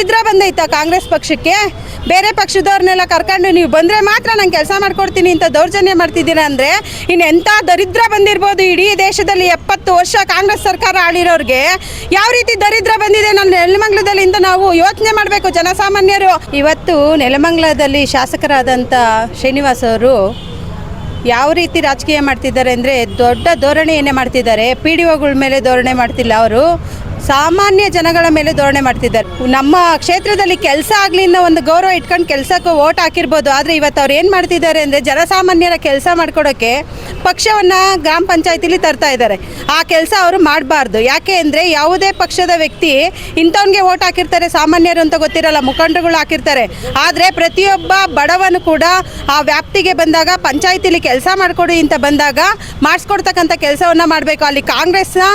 ದರಿದ್ರ ಬಂದೈತಾ ಕಾಂಗ್ರೆಸ್ ಪಕ್ಷಕ್ಕೆ? ಬೇರೆ ಪಕ್ಷದವ್ರನ್ನೆಲ್ಲ ಕರ್ಕೊಂಡು ನೀವು ಬಂದರೆ ಮಾತ್ರ ನಾನು ಕೆಲಸ ಮಾಡ್ಕೊಡ್ತೀನಿ ಅಂತ ದೌರ್ಜನ್ಯ ಮಾಡ್ತಿದ್ದೀರಾ ಅಂದರೆ ಇನ್ನೆಂಥ ದರಿದ್ರ ಬಂದಿರ್ಬೋದು ಇಡೀ ದೇಶದಲ್ಲಿ 70 ವರ್ಷ ಕಾಂಗ್ರೆಸ್ ಸರ್ಕಾರ ಆಳಿರೋರಿಗೆ ಯಾವ ರೀತಿ ದರಿದ್ರ ಬಂದಿದೆ ನಾನು ನೆಲಮಂಗಲದಲ್ಲಿ ಅಂತ ನಾವು ಯೋಚನೆ ಮಾಡಬೇಕು ಜನಸಾಮಾನ್ಯರು. ಇವತ್ತು ನೆಲಮಂಗಲದಲ್ಲಿ ಶಾಸಕರಾದಂಥ ಶ್ರೀನಿವಾಸ್ ಅವರು ಯಾವ ರೀತಿ ರಾಜಕೀಯ ಮಾಡ್ತಿದ್ದಾರೆ ಅಂದರೆ ದೊಡ್ಡ ಧೋರಣೆಯನ್ನೇ ಮಾಡ್ತಿದ್ದಾರೆ. ಪಿ ಡಿ ಒಗಳ ಮೇಲೆ ಧೋರಣೆ ಮಾಡ್ತಿಲ್ಲ, ಅವರು ಸಾಮಾನ್ಯ ಜನಗಳ ಮೇಲೆ ಧೋರಣೆ ಮಾಡ್ತಿದ್ದಾರೆ. ನಮ್ಮ ಕ್ಷೇತ್ರದಲ್ಲಿ ಕೆಲಸ ಆಗಲಿ ಅನ್ನೋ ಒಂದು ಗೌರವ ಇಟ್ಕೊಂಡು ಕೆಲಸಕ್ಕೆ ಓಟ್ ಹಾಕಿರ್ಬೋದು, ಆದರೆ ಇವತ್ತು ಅವ್ರು ಏನು ಮಾಡ್ತಿದ್ದಾರೆ ಅಂದರೆ ಜನಸಾಮಾನ್ಯರ ಕೆಲಸ ಮಾಡ್ಕೊಡೋಕ್ಕೆ ಪಕ್ಷವನ್ನು ಗ್ರಾಮ ಪಂಚಾಯತಿಲಿ ತರ್ತಾ ಇದ್ದಾರೆ. ಆ ಕೆಲಸ ಅವರು ಮಾಡಬಾರ್ದು. ಯಾಕೆ ಅಂದರೆ ಯಾವುದೇ ಪಕ್ಷದ ವ್ಯಕ್ತಿ ಇಂಥವನಿಗೆ ಓಟ್ ಹಾಕಿರ್ತಾರೆ, ಸಾಮಾನ್ಯರು ಅಂತ ಗೊತ್ತಿರಲ್ಲ, ಮುಖಂಡರುಗಳು ಹಾಕಿರ್ತಾರೆ. ಆದರೆ ಪ್ರತಿಯೊಬ್ಬ ಬಡವನು ಕೂಡ ಆ ವ್ಯಾಪ್ತಿಗೆ ಬಂದಾಗ ಪಂಚಾಯತಿಲಿ ಕೆಲಸ ಮಾಡಿಕೊಡಿ ಅಂತ ಬಂದಾಗ ಮಾಡಿಸ್ಕೊಡ್ತಕ್ಕಂಥ ಕೆಲಸವನ್ನು ಮಾಡಬೇಕು. ಅಲ್ಲಿ ಕಾಂಗ್ರೆಸ್ನ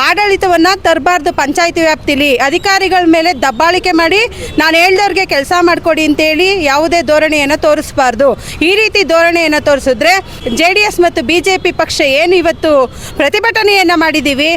ಆಡಳಿತವನ್ನು ತರಬಾರ್ದು. ಪಂಚಾಯತಿ ವ್ಯಾಪ್ತಿಲಿ ಅಧಿಕಾರಿಗಳ ಮೇಲೆ ದಬ್ಬಾಳಿಕೆ ಮಾಡಿ ನಾನು ಹೇಳ್ದವ್ರಿಗೆ ಕೆಲಸ ಮಾಡಿಕೊಡಿ ಅಂತೇಳಿ ಯಾವುದೇ ಧೋರಣೆಯನ್ನು ತೋರಿಸಬಾರ್ದು. ಈ ರೀತಿ ಧೋರಣೆಯನ್ನು ತೋರಿಸಿದ್ರೆ JDS ಮತ್ತು BJP ಪಕ್ಷ ಏನು ಇವತ್ತು ಪ್ರತಿಭಟನೆಯನ್ನು ಮಾಡಿದ್ದೀವಿ,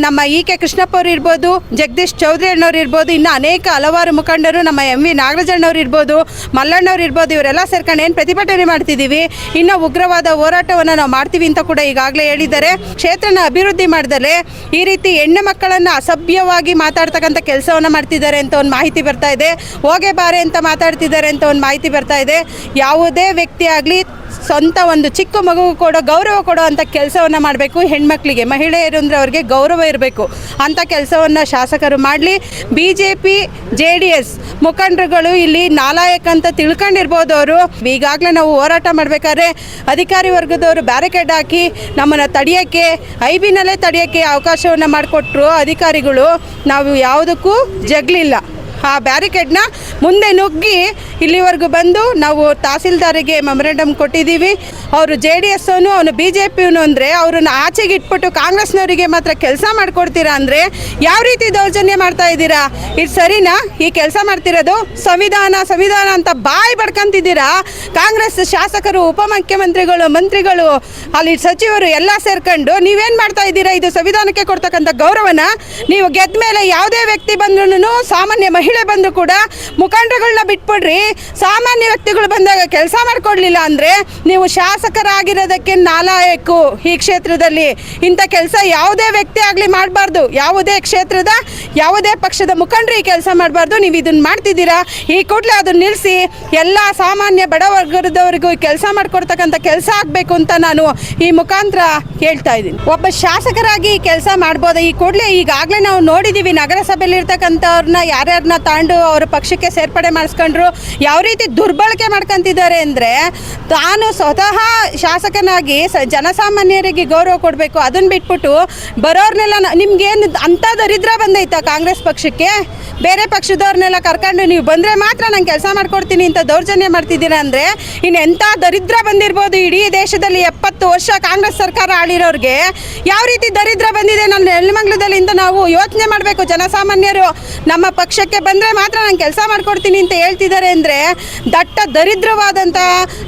ನಮ್ಮ EK ಕೃಷ್ಣಪ್ಪ ಅವರು ಇರ್ಬೋದು, ಜಗದೀಶ್ ಚೌಧರಿ ಅಣ್ಣವ್ರು ಇರ್ಬೋದು, ಇನ್ನು ಅನೇಕ ಹಲವಾರು ಮುಖಂಡರು, ನಮ್ಮ MV ನಾಗರಾಜಣ್ಣವ್ರು ಇರ್ಬೋದು, ಮಲ್ಲಣ್ಣವ್ರು ಇರ್ಬೋದು, ಇವರೆಲ್ಲ ಸೇರ್ಕೊಂಡು ಏನು ಪ್ರತಿಭಟನೆ ಮಾಡ್ತಿದ್ದೀವಿ, ಇನ್ನು ಉಗ್ರವಾದ ಹೋರಾಟವನ್ನು ನಾವು ಮಾಡ್ತೀವಿ ಅಂತ ಕೂಡ ಈಗಾಗಲೇ ಹೇಳಿದ್ದಾರೆ. ಕ್ಷೇತ್ರನ ಅಭಿವೃದ್ಧಿ ಮಾಡಿದರೆ ಈ ರೀತಿ ಹೆಣ್ಣು ಮಕ್ಕಳನ್ನು ಅಸಭ್ಯವಾಗಿ ಮಾತಾಡ್ತಕ್ಕಂಥ ಕೆಲಸವನ್ನು ಮಾಡ್ತಿದ್ದಾರೆ ಅಂತ ಒಂದು ಮಾಹಿತಿ ಬರ್ತಾ ಇದೆ. ಹೋಗೆ ಬಾರೆ ಅಂತ ಮಾತಾಡ್ತಿದ್ದಾರೆ ಅಂತ ಒಂದು ಮಾಹಿತಿ ಬರ್ತಾ ಇದೆ. ಯಾವುದೇ ವ್ಯಕ್ತಿ ಆಗಲಿ ಸ್ವಂತ ಒಂದು ಚಿಕ್ಕ ಮಗುವು ಕೊಡೋ ಗೌರವ ಕೊಡೋ ಅಂಥ ಕೆಲಸವನ್ನು ಮಾಡಬೇಕು. ಹೆಣ್ಮಕ್ಳಿಗೆ, ಮಹಿಳೆಯರು ಅಂದರೆ ಅವ್ರಿಗೆ ಗೌರವ ಇರಬೇಕು. ಅಂಥ ಕೆಲಸವನ್ನು ಶಾಸಕರು ಮಾಡಲಿ. BJP JDS ಮುಖಂಡರುಗಳು ಇಲ್ಲಿ ನಾಲಾಯಕ ಅಂತ ತಿಳ್ಕೊಂಡಿರ್ಬೋದು. ಅವರು ಈಗಾಗಲೇ ನಾವು ಹೋರಾಟ ಮಾಡಬೇಕಾದ್ರೆ ಅಧಿಕಾರಿ ವರ್ಗದವರು ಬ್ಯಾರಿಕೇಡ್ ಹಾಕಿ ನಮ್ಮನ್ನು ತಡೆಯೋಕ್ಕೆ, IB-ನಲ್ಲೇ ತಡೆಯೋಕ್ಕೆ ಅವಕಾಶವನ್ನು ಮಾಡಿಕೊಟ್ರು ಅಧಿಕಾರಿಗಳು. ನಾವು ಯಾವುದಕ್ಕೂ ಜಗ್ಲಿಲ್ಲ. ಆ ಬ್ಯಾರಿಕೇಡ್ನ ಮುಂದೆ ನುಗ್ಗಿ ಇಲ್ಲಿವರೆಗೂ ಬಂದು ನಾವು ತಹಸೀಲ್ದಾರಿಗೆ ಮೆಮೊರಂಡಮ್ ಕೊಟ್ಟಿದ್ದೀವಿ. ಅವರು JDS ಅವನು BJP ಅಂದರೆ ಅವ್ರನ್ನ ಆಚೆಗೆ ಇಟ್ಬಿಟ್ಟು ಕಾಂಗ್ರೆಸ್ನವರಿಗೆ ಮಾತ್ರ ಕೆಲಸ ಮಾಡಿಕೊಡ್ತೀರಾ ಅಂದರೆ ಯಾವ ರೀತಿ ದೌರ್ಜನ್ಯ ಮಾಡ್ತಾ ಇದ್ದೀರಾ? ಇದು ಸರಿನಾ? ಈ ಕೆಲಸ ಮಾಡ್ತಿರೋದು ಸಂವಿಧಾನ ಅಂತ ಬಾಯಿ ಬಡ್ಕೊಂತಿದ್ದೀರಾ. ಕಾಂಗ್ರೆಸ್ ಶಾಸಕರು, ಉಪಮುಖ್ಯಮಂತ್ರಿಗಳು, ಮಂತ್ರಿಗಳು, ಅಲ್ಲಿ ಸಚಿವರು ಎಲ್ಲ ಸೇರ್ಕೊಂಡು ನೀವೇನು ಮಾಡ್ತಾ ಇದ್ದೀರಾ? ಇದು ಸಂವಿಧಾನಕ್ಕೆ ಕೊಡ್ತಕ್ಕಂಥ ಗೌರವನ? ನೀವು ಗೆದ್ದ ಮೇಲೆ ಯಾವುದೇ ವ್ಯಕ್ತಿ ಬಂದ್ರೂ, ಸಾಮಾನ್ಯ ಮಹಿಳೆ ಬಂದು ಕೂಡ ಮುಖಂಡರುಗಳನ್ನ ಬಿಟ್ಬಿಡ್ರಿ. ಸಾಮಾನ್ಯ ವ್ಯಕ್ತಿಗಳು ಬಂದಾಗ ಕೆಲಸ ಮಾಡಿಕೊಡ್ಲಿಲ್ಲ ಅಂದರೆ ನೀವು ಶಾಸಕರಾಗಿರೋದಕ್ಕೆ ನಾಲಾಯಕು. ಈ ಕ್ಷೇತ್ರದಲ್ಲಿ ಇಂಥ ಕೆಲಸ ಯಾವುದೇ ವ್ಯಕ್ತಿ ಆಗಲಿ ಮಾಡಬಾರ್ದು. ಯಾವುದೇ ಕ್ಷೇತ್ರದ ಯಾವುದೇ ಪಕ್ಷದ ಮುಖಂಡರು ಈ ಕೆಲಸ ಮಾಡಬಾರ್ದು. ನೀವು ಇದನ್ನು ಮಾಡ್ತಿದ್ದೀರಾ, ಈ ಕೂಡಲೇ ಅದನ್ನು ನಿಲ್ಲಿಸಿ ಎಲ್ಲ ಸಾಮಾನ್ಯ ಬಡವರ್ಗದವರಿಗೂ ಕೆಲಸ ಮಾಡಿಕೊಡ್ತಕ್ಕಂಥ ಕೆಲಸ ಆಗಬೇಕು ಅಂತ ನಾನು ಈ ಮುಖಾಂತರ ಹೇಳ್ತಾ ಇದ್ದೀನಿ. ಒಬ್ಬ ಶಾಸಕರಾಗಿ ಕೆಲಸ ಮಾಡ್ಬೋದು. ಈ ಕೂಡಲೇ ಈಗಾಗಲೇ ನಾವು ನೋಡಿದ್ದೀವಿ, ನಗರಸಭೆಯಲ್ಲಿ ಇರ್ತಕ್ಕಂಥವ್ರನ್ನ ಯಾರ್ಯಾರನ್ನ ತಾಂಡು ಅವರ ಪಕ್ಷಕ್ಕೆ ಸೇರ್ಪಡೆ ಮಾಡಿಸ್ಕೊಂಡ್ರು ಯಾವ ರೀತಿ ದುರ್ಬಳಕೆ ಮಾಡ್ಕೊಂತಿದ್ದಾರೆ ಅಂದರೆ, ತಾನು ಸ್ವತಃ ಶಾಸಕನಾಗಿ ಜನಸಾಮಾನ್ಯರಿಗೆ ಗೌರವ ಕೊಡಬೇಕು. ಅದನ್ನು ಬಿಟ್ಬಿಟ್ಟು ಬರೋರ್ನೆಲ್ಲ ನಿಮ್ಗೇನು ಅಂಥ ದರಿದ್ರ ಬಂದೈತಾ ಕಾಂಗ್ರೆಸ್ ಪಕ್ಷಕ್ಕೆ? ಬೇರೆ ಪಕ್ಷದವ್ರನ್ನೆಲ್ಲ ಕರ್ಕೊಂಡು ನೀವು ಬಂದರೆ ಮಾತ್ರ ನಾನು ಕೆಲಸ ಮಾಡ್ಕೊಡ್ತೀನಿ ಅಂತ ದೌರ್ಜನ್ಯ ಮಾಡ್ತಿದ್ದೀರಾ ಅಂದರೆ ಇನ್ನೆಂಥ ದರಿದ್ರ ಬಂದಿರ್ಬೋದು ಇಡೀ ದೇಶದಲ್ಲಿ 70 ವರ್ಷ ಕಾಂಗ್ರೆಸ್ ಸರ್ಕಾರ ಆಳಿರೋರಿಗೆ ಯಾವ ರೀತಿ ದರಿದ್ರ ಬಂದಿದೆ ನಾನು ನೆಲಮಂಗಲದಲ್ಲಿ ಅಂತ ನಾವು ಯೋಚನೆ ಮಾಡಬೇಕು ಜನಸಾಮಾನ್ಯರು. ನಮ್ಮ ಪಕ್ಷಕ್ಕೆ ಬಂದರೆ ಮಾತ್ರ ನಾನು ಕೆಲಸ ಮಾಡ್ಕೊಡ್ತೀನಿ ಅಂತ ಹೇಳ್ತಿದ್ದಾರೆ ಅಂದರೆ ದಟ್ಟ ದರಿದ್ರವಾದಂಥ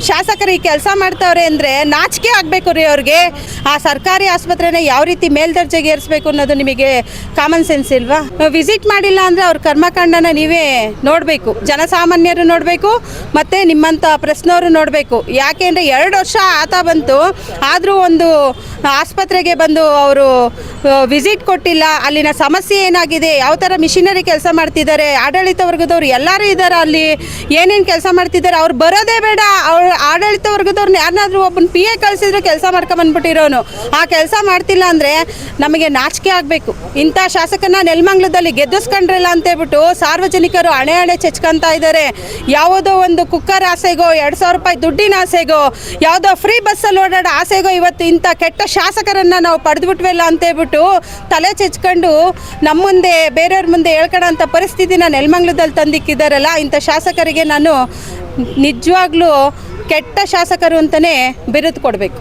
ಶಾಸಕರು ಈ ಕೆಲಸ ಮಾಡ್ತಾವ್ರೆ ಅಂದರೆ ನಾಚಿಕೆ ಆಗಬೇಕು ರೀ ಅವ್ರಿಗೆ. ಆ ಸರ್ಕಾರಿ ಆಸ್ಪತ್ರೆನ ಯಾವ ರೀತಿ ಮೇಲ್ದರ್ಜೆಗೆ ಏರಿಸಬೇಕು ಅನ್ನೋದು ನಿಮಗೆ ಕಾಮನ್ ಸೆನ್ಸ್ ಇಲ್ವಾ? ವಿಸಿಟ್ ಮಾಡಿಲ್ಲ ಅಂದರೆ ಅವ್ರ ಕರ್ಮಕಾಂಡನ ನೀವೇ ನೋಡಬೇಕು, ಜನಸಾಮಾನ್ಯರು ನೋಡಬೇಕು, ಮತ್ತು ನಿಮ್ಮಂಥ ಪ್ರಶ್ನವರು ನೋಡಬೇಕು. ಯಾಕೆ ಅಂದರೆ 2 ವರ್ಷ ಆತ ಬಂತು, ಆದರೂ ಒಂದು ಆಸ್ಪತ್ರೆಗೆ ಬಂದು ಅವರು ವಿಸಿಟ್ ಕೊಟ್ಟಿಲ್ಲ. ಅಲ್ಲಿನ ಸಮಸ್ಯೆ ಏನಾಗಿದೆ, ಯಾವ ಥರ ಮಿಷಿನರಿ ಕೆಲಸ ಮಾಡ್ತಿದ್ದಾರೆ, ಆಡಳಿತ ವರ್ಗದವ್ರು ಎಲ್ಲರೂ ಇದ್ದಾರೆ, ಅಲ್ಲಿ ಏನೇನು ಕೆಲಸ ಮಾಡ್ತಿದ್ದಾರೆ, ಅವ್ರು ಬರೋದೇ ಬೇಡ. ಅವ್ರು ಆಡಳಿತ ವರ್ಗದವ್ರನ್ನ ಯಾರನ್ನಾದ್ರೂ ಒಬ್ಬನ PA ಕಳಿಸಿದ್ರು ಕೆಲಸ ಮಾಡ್ಕೊಂಬಂದ್ಬಿಟ್ಟಿರೋನು. ಆ ಕೆಲಸ ಮಾಡ್ತಿಲ್ಲ ಅಂದರೆ ನಮಗೆ ನಾಚಿಕೆ ಆಗಬೇಕು. ಇಂಥ ಶಾಸಕನ ನೆಲಮಂಗಲದಲ್ಲಿ ಗೆದ್ದಿಸ್ಕೊಂಡ್ರಲ್ಲ ಅಂತೇಳ್ಬಿಟ್ಟು ಸಾರ್ವಜನಿಕರು ಹಣೆ ಚೆಚ್ಕೊಂತ ಇದ್ದಾರೆ. ಯಾವುದೋ ಒಂದು ಕುಕ್ಕರ್ ಆಸೆಗೋ, 2,000 ರೂಪಾಯಿ ದುಡ್ಡಿನ ಆಸೆಗೋ, ಯಾವುದೋ ಫ್ರೀ ಬಸ್ಸಲ್ಲಿ ಓಡಾಡೋ ಆಸೆಗೋ ಇವತ್ತು ಇಂಥ ಕೆಟ್ಟ ಶಾಸಕರನ್ನು ನಾವು ಪಡೆದುಬಿಟ್ವಲ್ಲ ಅಂತೇಳ್ಬಿಟ್ಟು ತಲೆ ಚೆಚ್ಕೊಂಡು ನಮ್ಮ ಮುಂದೆ ಬೇರೆಯವ್ರ ಮುಂದೆ ಹೇಳ್ಕೊಳ್ಳೋಂಥ ಪರಿಸ್ಥಿತಿನ ನೆಲಮಂಗಲದಲ್ಲಿ ತಂದಿಕ್ಕಿದ್ದಾರಲ್ಲ, ಇಂಥ ಶಾಸಕರಿಗೆ ನಾನು ನಿಜವಾಗ್ಲೂ ಕೆಟ್ಟ ಶಾಸಕರು ಅಂತಲೇ ಬಿರುದು ಕೊಡಬೇಕು.